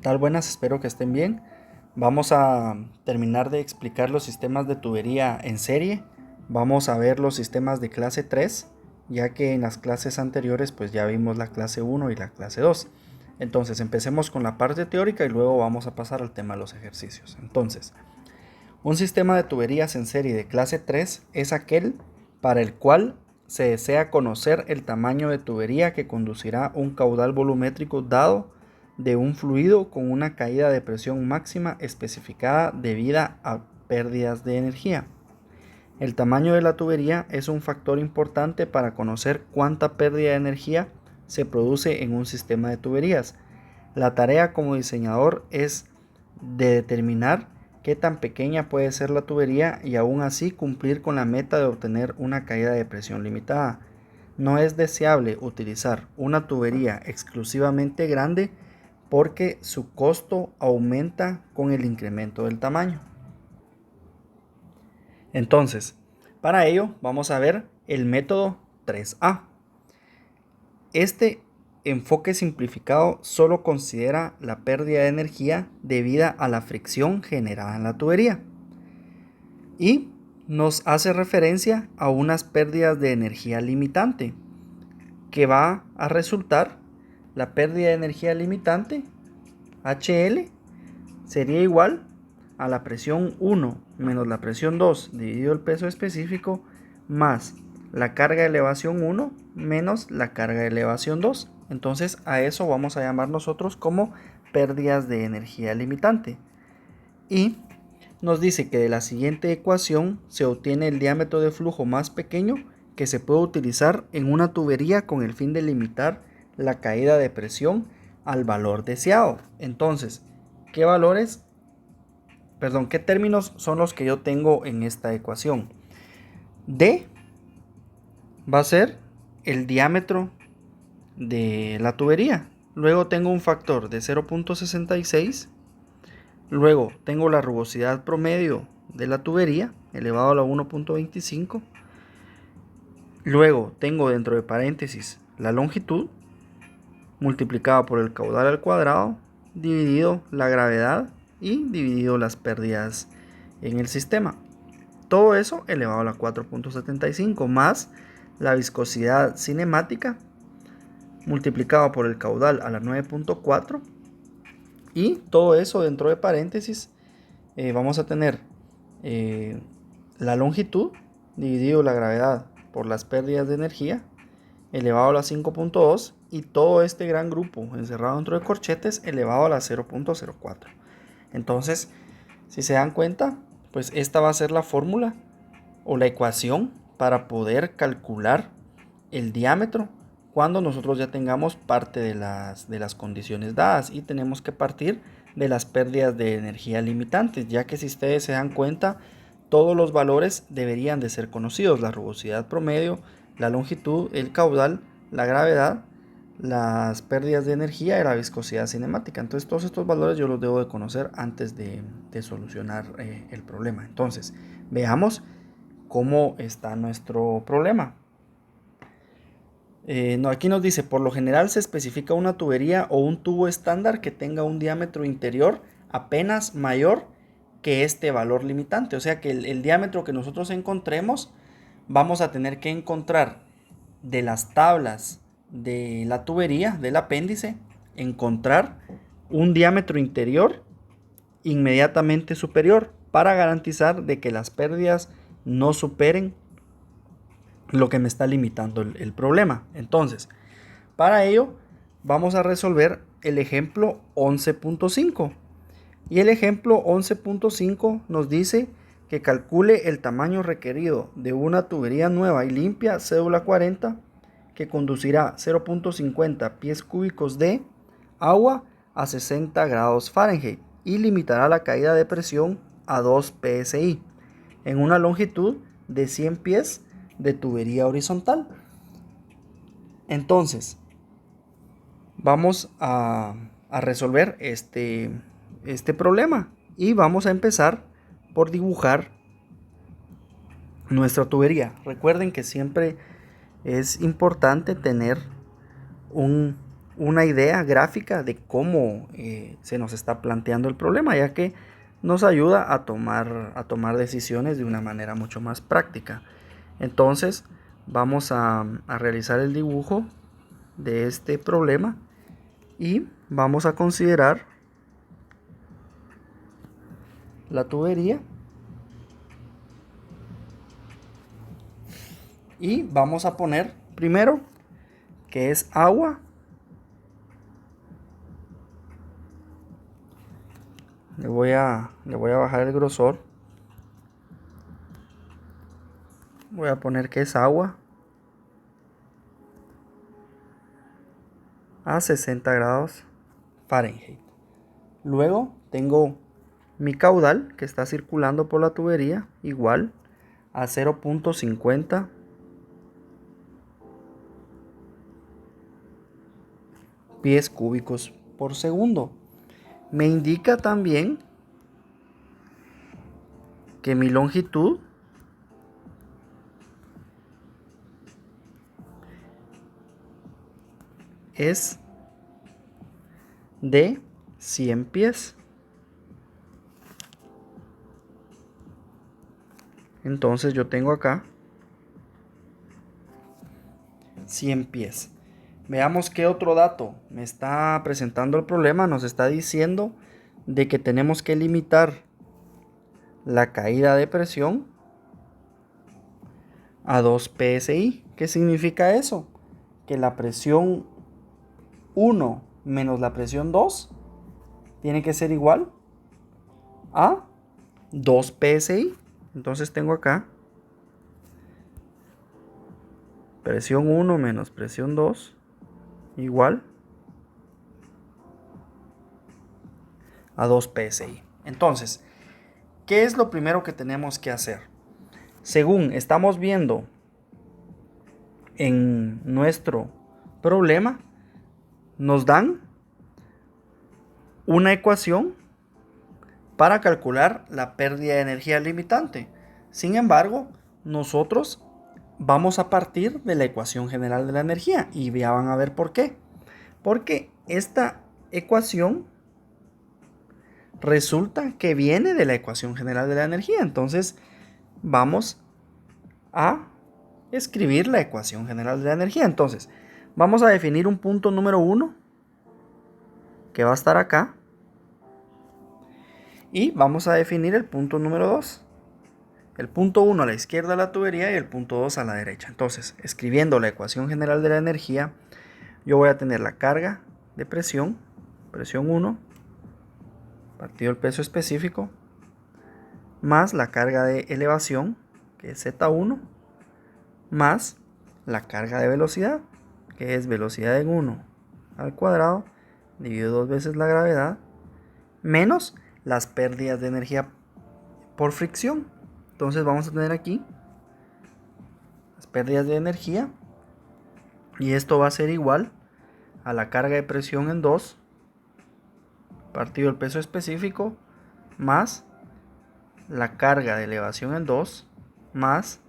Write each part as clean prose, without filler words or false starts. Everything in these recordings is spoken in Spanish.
tal? Buenas, espero que estén bien. Vamos a terminar de explicar los sistemas de tubería en serie. Vamos a ver los sistemas de clase 3, ya que en las clases anteriores pues ya vimos la clase 1 y la clase 2. Entonces empecemos con la parte teórica y luego vamos a pasar al tema de los ejercicios. Entonces, un sistema de tuberías en serie de clase 3 es aquel para el cual se desea conocer el tamaño de tubería que conducirá un caudal volumétrico dado de un fluido con una caída de presión máxima especificada debida a pérdidas de energía. El tamaño de la tubería es un factor importante para conocer cuánta pérdida de energía se produce en un sistema de tuberías. La tarea como diseñador es de determinar qué tan pequeña puede ser la tubería y aún así cumplir con la meta de obtener una caída de presión limitada. No es deseable utilizar una tubería exclusivamente grande porque su costo aumenta con el incremento del tamaño. Entonces, para ello vamos a ver el método 3A. Este enfoque simplificado solo considera la pérdida de energía debida a la fricción generada en la tubería y nos hace referencia a unas pérdidas de energía limitante que va a resultar la pérdida de energía limitante HL sería igual a la presión 1 menos la presión 2 dividido el peso específico más la carga de elevación 1 menos la carga de elevación 2. Entonces a eso vamos a llamar nosotros como pérdidas de energía limitante. Y nos dice que de la siguiente ecuación se obtiene el diámetro de flujo más pequeño que se puede utilizar en una tubería con el fin de limitar la caída de presión al valor deseado. Entonces, ¿qué términos son los que yo tengo en esta ecuación? D va a ser el diámetro de la tubería. Luego tengo un factor de 0.66. Luego tengo la rugosidad promedio de la tubería elevado a la 1.25. Luego tengo dentro de paréntesis la longitud multiplicada por el caudal al cuadrado dividido la gravedad y dividido las pérdidas en el sistema. Todo eso elevado a la 4.75 más la viscosidad cinemática multiplicado por el caudal a la 9.4 y todo eso dentro de paréntesis vamos a tener la longitud dividido la gravedad por las pérdidas de energía elevado a la 5.2 y todo este gran grupo encerrado dentro de corchetes elevado a la 0.04. Entonces, si se dan cuenta, pues esta va a ser la fórmula o la ecuación para poder calcular el diámetro cuando nosotros ya tengamos parte de las condiciones dadas y tenemos que partir de las pérdidas de energía limitantes, ya que si ustedes se dan cuenta, todos los valores deberían de ser conocidos: la rugosidad promedio, la longitud, el caudal, la gravedad, las pérdidas de energía y la viscosidad cinemática. Entonces todos estos valores yo los debo de conocer antes de solucionar el problema. Entonces veamos cómo está nuestro problema. Aquí nos dice: por lo general se especifica una tubería o un tubo estándar que tenga un diámetro interior apenas mayor que este valor limitante. O sea que el diámetro que nosotros encontremos, vamos a tener que encontrar de las tablas de la tubería, del apéndice, encontrar un diámetro interior inmediatamente superior para garantizar de que las pérdidas no superen lo que me está limitando el problema. Entonces, para ello vamos a resolver el ejemplo 11.5. Y el ejemplo 11.5 nos dice que calcule el tamaño requerido de una tubería nueva y limpia cédula 40 que conducirá 0.50 pies cúbicos de agua a 60 grados Fahrenheit y limitará la caída de presión a 2 psi en una longitud de 100 pies de tubería horizontal. Entonces, vamos a resolver este problema y vamos a empezar por dibujar nuestra tubería. Recuerden que siempre es importante tener un una idea gráfica de cómo se nos está planteando el problema, ya que nos ayuda a tomar decisiones de una manera mucho más práctica. Entonces vamos a realizar el dibujo de este problema y vamos a considerar la tubería y vamos a poner primero que es agua. Le voy a bajar el grosor. Voy a poner que es agua a 60 grados Fahrenheit. Luego tengo mi caudal que está circulando por la tubería igual a 0.50 pies cúbicos por segundo. Me indica también que mi longitud es de 100 pies. Entonces yo tengo acá 100 pies. Veamos qué otro dato me está presentando el problema. Nos está diciendo de que tenemos que limitar la caída de presión a 2 psi. ¿Qué significa eso? Que la presión 1 menos la presión 2 tiene que ser igual a 2 psi. Entonces tengo acá presión 1 menos presión 2 igual a 2 psi. Entonces, ¿qué es lo primero que tenemos que hacer? Según estamos viendo en nuestro problema, nos dan una ecuación para calcular la pérdida de energía limitante. Sin embargo, nosotros vamos a partir de la ecuación general de la energía y ya van a ver por qué. Porque esta ecuación resulta que viene de la ecuación general de la energía. Entonces vamos a escribir la ecuación general de la energía. Entonces vamos a definir un punto número 1 que va a estar acá. Y vamos a definir el punto número 2. El punto 1 a la izquierda de la tubería y el punto 2 a la derecha. Entonces, escribiendo la ecuación general de la energía, yo voy a tener la carga de presión, presión 1, partido el peso específico, más la carga de elevación, que es Z1, más la carga de velocidad, que es velocidad en 1 al cuadrado, dividido 2 veces la gravedad, menos las pérdidas de energía por fricción. Entonces vamos a tener aquí las pérdidas de energía y esto va a ser igual a la carga de presión en 2 partido el peso específico más la carga de elevación en 2 más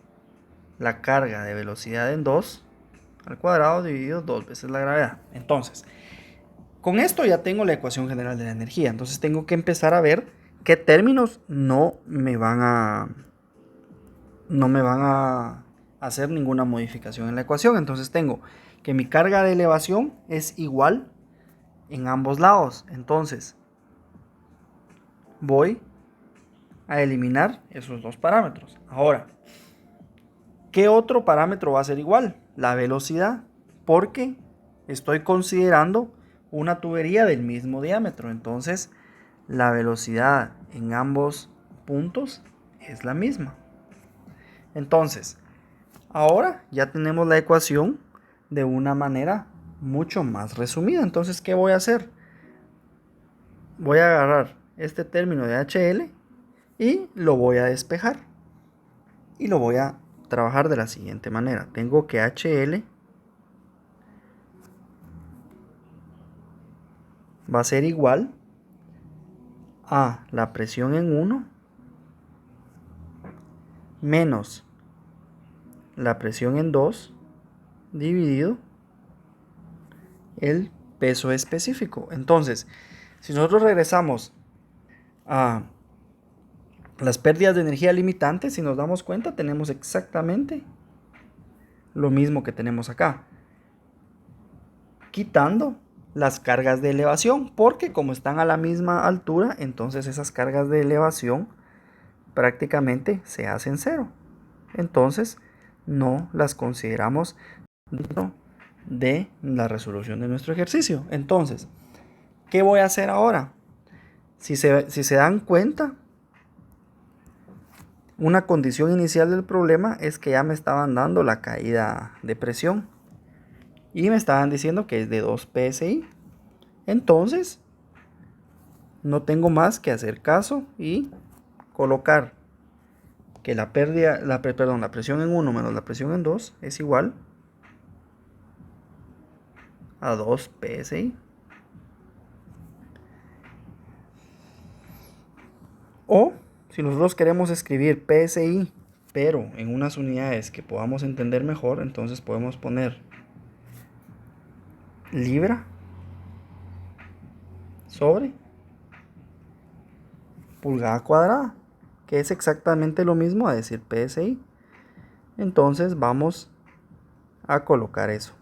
la carga de velocidad en 2 al cuadrado dividido 2 veces la gravedad. Entonces, con esto ya tengo la ecuación general de la energía. Entonces tengo que empezar a ver qué términos no me van a hacer ninguna modificación en la ecuación. Entonces tengo que mi carga de elevación es igual en ambos lados. Entonces voy a eliminar esos dos parámetros. Ahora, ¿qué otro parámetro va a ser igual? La velocidad, porque estoy considerando una tubería del mismo diámetro. Entonces la velocidad en ambos puntos es la misma. Entonces, ahora ya tenemos la ecuación de una manera mucho más resumida. Entonces, ¿qué voy a hacer? Voy a agarrar este término de HL y lo voy a despejar. Y lo voy a trabajar de la siguiente manera. Tengo que HL va a ser igual a la presión en 1 menos la presión en 2 dividido el peso específico. Entonces, si nosotros regresamos a las pérdidas de energía limitantes, si nos damos cuenta, tenemos exactamente lo mismo que tenemos acá, quitando las cargas de elevación, porque como están a la misma altura, entonces esas cargas de elevación prácticamente se hacen cero. Entonces no las consideramos dentro de la resolución de nuestro ejercicio. Entonces, ¿qué voy a hacer ahora? Si se dan cuenta, una condición inicial del problema es que ya me estaban dando la caída de presión y me estaban diciendo que es de 2 psi. Entonces no tengo más que hacer caso y colocar que la presión en 1 menos la presión en 2 es igual a 2 psi. O si nosotros queremos escribir psi, pero en unas unidades que podamos entender mejor, entonces podemos poner libra sobre pulgada cuadrada, que es exactamente lo mismo a decir psi. Entonces vamos a colocar eso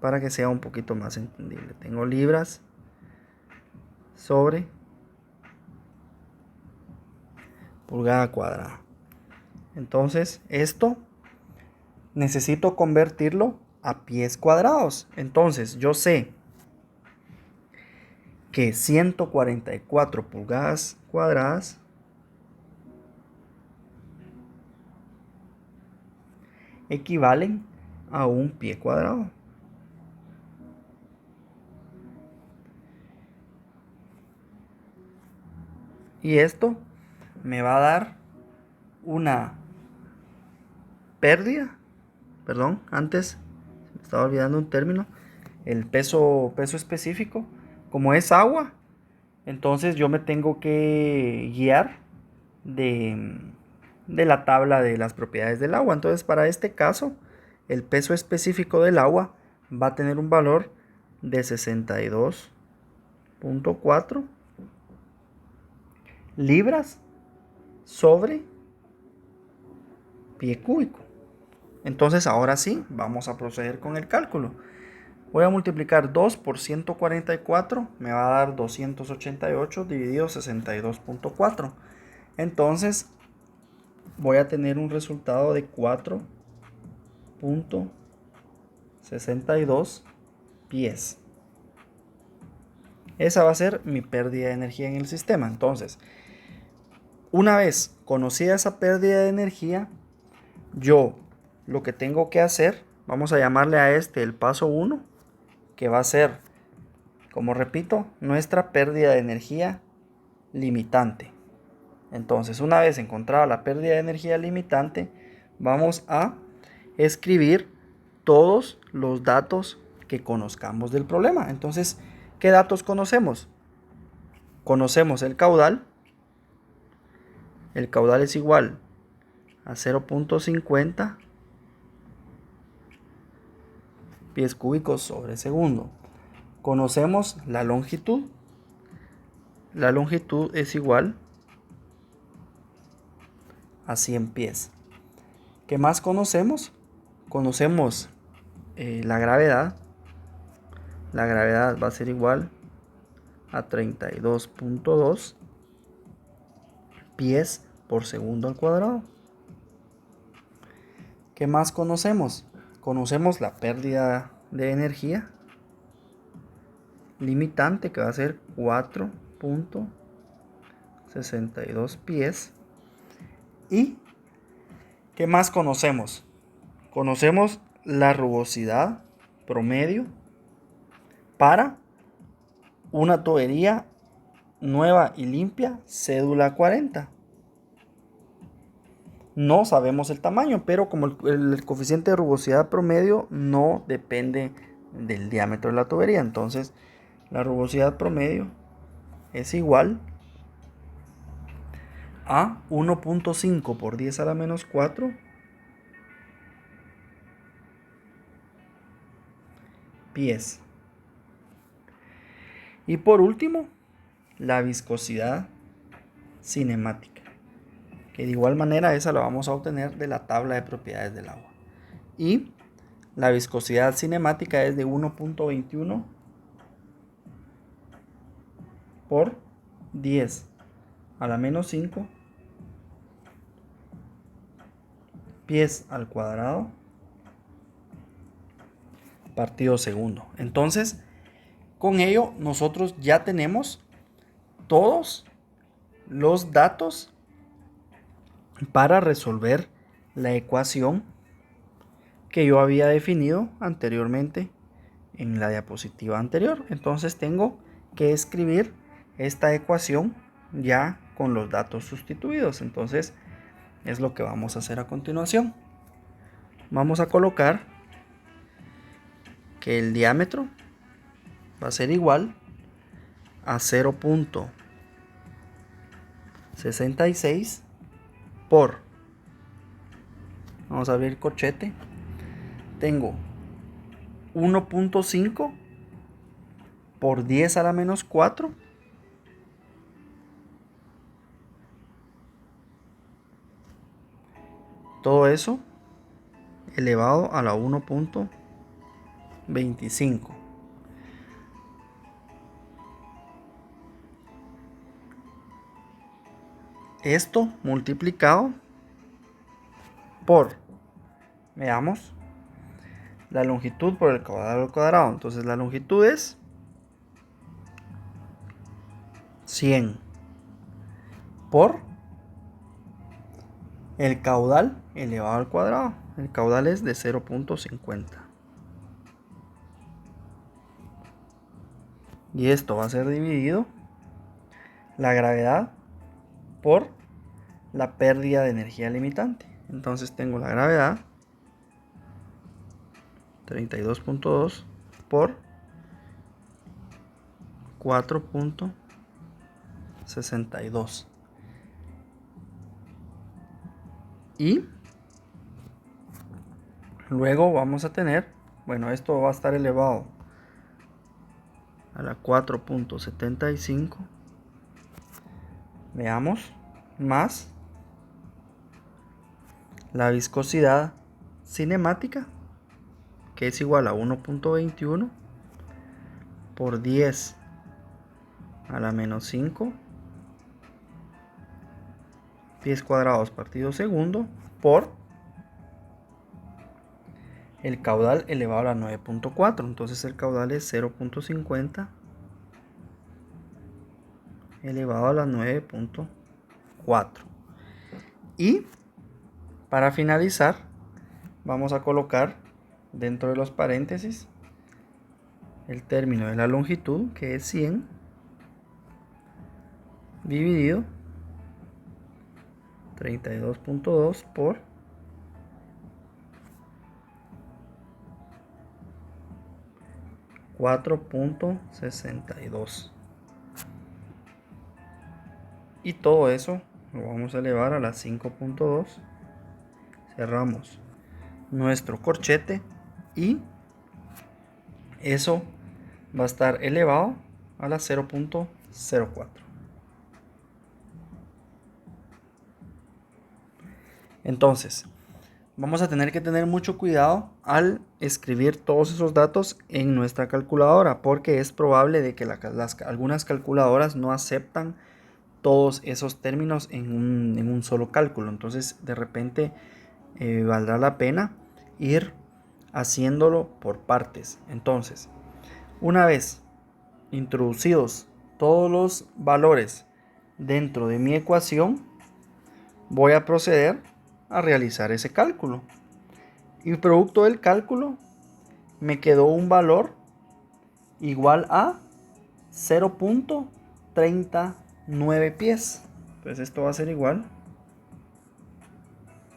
para que sea un poquito más entendible. Tengo libras sobre pulgada cuadrada. Entonces esto necesito convertirlo a pies cuadrados. Entonces yo sé que 144 pulgadas cuadradas equivalen a un pie cuadrado. Y esto me va a dar una pérdida, perdón, antes me estaba olvidando un término, el peso específico, como es agua, entonces yo me tengo que guiar de la tabla de las propiedades del agua. Entonces para este caso, el peso específico del agua va a tener un valor de 62.4 libras sobre pie cúbico. Entonces ahora sí, vamos a proceder con el cálculo. Voy a multiplicar 2 por 144, me va a dar 288 dividido 62.4. Entonces voy a tener un resultado de 4.62 pies. Esa va a ser mi pérdida de energía en el sistema. Entonces, una vez conocida esa pérdida de energía, yo lo que tengo que hacer, vamos a llamarle a este el paso 1, que va a ser, como repito, nuestra pérdida de energía limitante. Entonces, una vez encontrada la pérdida de energía limitante, vamos a escribir todos los datos que conozcamos del problema. Entonces, ¿qué datos conocemos? Conocemos el caudal. El caudal es igual a 0.50 pies cúbicos sobre segundo. Conocemos la longitud. La longitud es igual a 100 pies. ¿Qué más conocemos? Conocemos la gravedad. La gravedad va a ser igual a 32.2 pies por segundo al cuadrado. ¿Qué más conocemos? Conocemos la pérdida de energía limitante, que va a ser 4.62 pies. ¿Y qué más conocemos? Conocemos la rugosidad promedio para una tubería nueva y limpia, cédula 40. No sabemos el tamaño, pero como el coeficiente de rugosidad promedio no depende del diámetro de la tubería, entonces la rugosidad promedio es igual a 1.5 por 10 a la menos 4 pies. Y por último, la viscosidad cinemática, que de igual manera esa la vamos a obtener de la tabla de propiedades del agua. Y la viscosidad cinemática es de 1.21 por 10 a la menos 5 pies al cuadrado partido segundo. Entonces, con ello nosotros ya tenemos todos los datos para resolver la ecuación que yo había definido anteriormente en la diapositiva anterior. Entonces tengo que escribir esta ecuación ya con los datos sustituidos. Entonces es lo que vamos a hacer a continuación. Vamos a colocar que el diámetro va a ser igual a 0.66 por, vamos a abrir corchete, tengo 1.5 por 10 a la menos 4 todo eso elevado a la 1.25. Esto multiplicado por, veamos, la longitud por el caudal al cuadrado. Entonces la longitud es 100 por el caudal elevado al cuadrado. El caudal es de 0.50. Y esto va a ser dividido la gravedad por la pérdida de energía limitante. Entonces tengo la gravedad 32.2 por 4.62. Y luego vamos a tener, bueno, esto va a estar elevado a la 4.75. Veamos, más la viscosidad cinemática, que es igual a 1.21 por 10 a la menos 5 pies cuadrados partido segundo por el caudal elevado a la 9.4. Entonces el caudal es 0.50 elevado a la 9.4. Y para finalizar vamos a colocar dentro de los paréntesis el término de la longitud, que es 100 dividido 32.2 por 4.62. Y todo eso lo vamos a elevar a la 5.2. Cerramos nuestro corchete y eso va a estar elevado a la 0.04. Entonces, vamos a tener que tener mucho cuidado al escribir todos esos datos en nuestra calculadora, porque es probable de que algunas calculadoras no aceptan todos esos términos en un solo cálculo. Entonces, de repente, valdrá la pena ir haciéndolo por partes. Entonces, una vez introducidos todos los valores dentro de mi ecuación, voy a proceder a realizar ese cálculo. Y producto del cálculo me quedó un valor igual a 0.39 pies. Entonces esto va a ser igual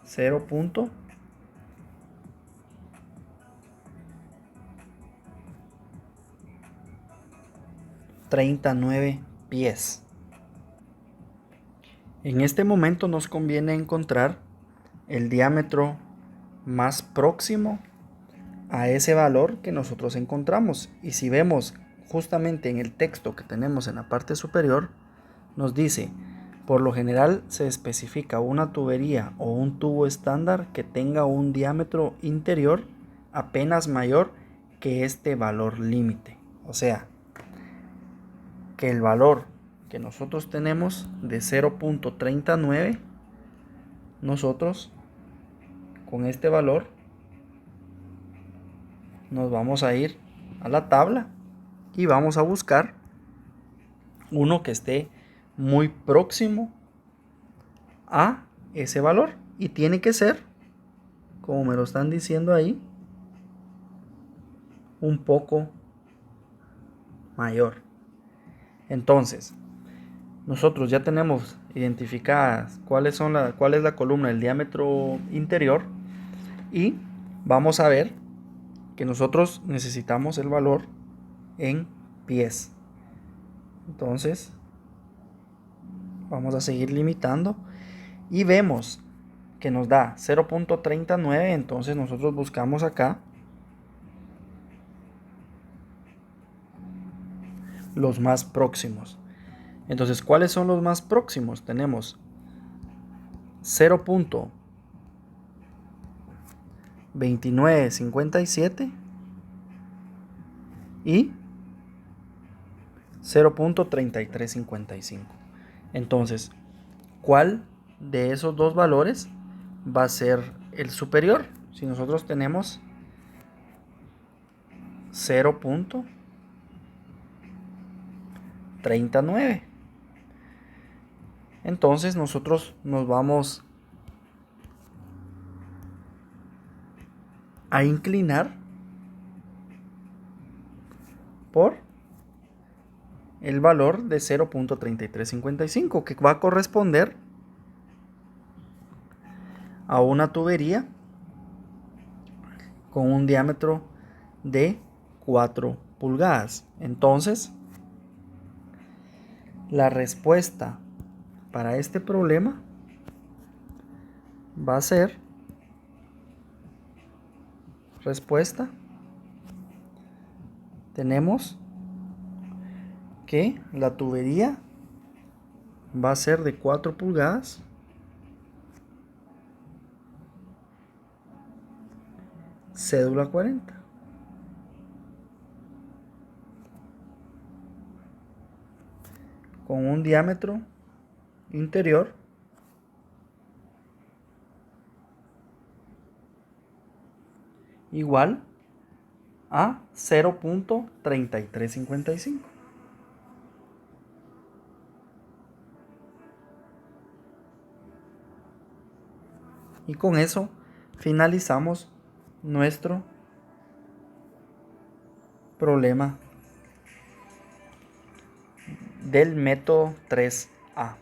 0.39 pies. En este momento nos conviene encontrar el diámetro más próximo a ese valor que nosotros encontramos. Y si vemos justamente en el texto que tenemos en la parte superior, nos dice: por lo general se especifica una tubería o un tubo estándar que tenga un diámetro interior apenas mayor que este valor límite. O sea, que el valor que nosotros tenemos de 0.39, nosotros con este valor nos vamos a ir a la tabla y vamos a buscar uno que esté muy próximo a ese valor, y tiene que ser, como me lo están diciendo ahí, un poco mayor. Entonces, nosotros ya tenemos identificadas cuál es la columna del diámetro interior, y vamos a ver que nosotros necesitamos el valor en pies. Entonces, vamos a seguir limitando y vemos que nos da 0.39. Entonces nosotros buscamos acá los más próximos. Entonces, ¿cuáles son los más próximos? Tenemos 0.2957 y 0.3355. Entonces, ¿cuál de esos dos valores va a ser el superior? Si nosotros tenemos 0.39, entonces nosotros nos vamos a inclinar por el valor de 0.3355, que va a corresponder a una tubería con un diámetro de 4 pulgadas. Entonces, la respuesta para este problema va a ser respuesta. Tenemos que la tubería va a ser de 4 pulgadas cédula 40. Con un diámetro interior igual a 0.3355. Y con eso finalizamos nuestro problema del método 3A.